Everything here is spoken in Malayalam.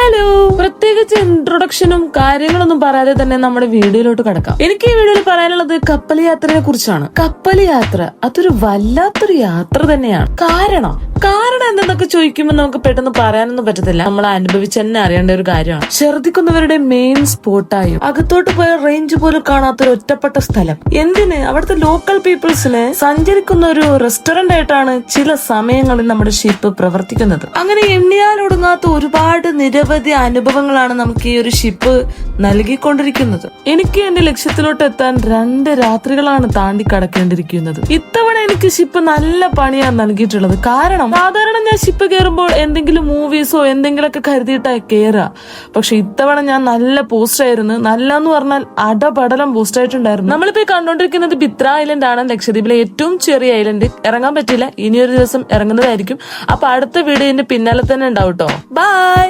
ഹലോ, പ്രത്യേകിച്ച് ഇൻട്രൊഡക്ഷനും കാര്യങ്ങളൊന്നും പറയാതെ തന്നെ നമ്മുടെ വീഡിയോയിലോട്ട് കടക്കാം. എനിക്ക് ഈ വീഡിയോയിൽ പറയാനുള്ളത് കപ്പൽ യാത്രയെ കുറിച്ചാണ്. കപ്പൽ യാത്ര അതൊരു വല്ലാത്തൊരു യാത്ര തന്നെയാണ്. കാരണം എന്തെന്നൊക്കെ ചോദിക്കുമ്പോൾ നമുക്ക് പെട്ടെന്ന് പറയാനൊന്നും പറ്റത്തില്ല. നമ്മൾ അനുഭവിച്ച് തന്നെ അറിയേണ്ട ഒരു കാര്യമാണ്. ഛർദിക്കുന്നവരുടെ മെയിൻ സ്പോട്ടായും അകത്തോട്ട് പോയ റേഞ്ച് പോലും കാണാത്തൊരു ഒറ്റപ്പെട്ട സ്ഥലം. എന്തിന് അവിടുത്തെ ലോക്കൽ പീപ്പിൾസിന് സഞ്ചരിക്കുന്ന ഒരു റെസ്റ്റോറന്റ് ആയിട്ടാണ് ചില സമയങ്ങളിൽ നമ്മുടെ ഷിപ്പ് പ്രവർത്തിക്കുന്നത്. അങ്ങനെ എണ്ണിയാലൊടുങ്ങാത്ത ഒരുപാട് നിരവധി അനുഭവങ്ങളാണ് നമുക്ക് ഈ ഒരു ഷിപ്പ് നൽകിക്കൊണ്ടിരിക്കുന്നത്. എനിക്ക് എന്റെ ലക്ഷ്യത്തിലോട്ട് എത്താൻ 2 രാത്രികളാണ് താണ്ടി കടക്കേണ്ടിയിരിക്കുന്നത്. ഇത്തവണ എനിക്ക് ഷിപ്പ് നല്ല പണിയാണ് നൽകിയിട്ടുള്ളത്. കാരണം സാധാരണ ഞാൻ ഷിപ്പ് കയറുമ്പോൾ എന്തെങ്കിലും മൂവീസോ എന്തെങ്കിലുമൊക്കെ കരുതിയിട്ടാ കയറുക. പക്ഷെ ഇത്തവണ ഞാൻ നല്ല പോസ്റ്റ് ആയിരുന്നു. നല്ല എന്ന് പറഞ്ഞാൽ അടപടലം പോസ്റ്റ് ആയിട്ടുണ്ടായിരുന്നു. നമ്മളിപ്പോ കണ്ടോണ്ടിരിക്കുന്നത് ബിത്ര ഐലൻഡ് ആണ്, ലക്ഷദ്വീപിലെ ഏറ്റവും ചെറിയ ഐലൻഡ്. ഇറങ്ങാൻ പറ്റില്ല, ഇനിയൊരു ദിവസം ഇറങ്ങുന്നതായിരിക്കും. അപ്പൊ അടുത്ത വീഡിയോന്റെ പിന്നാലെ തന്നെ ഉണ്ടാവും കേട്ടോ. ബൈ.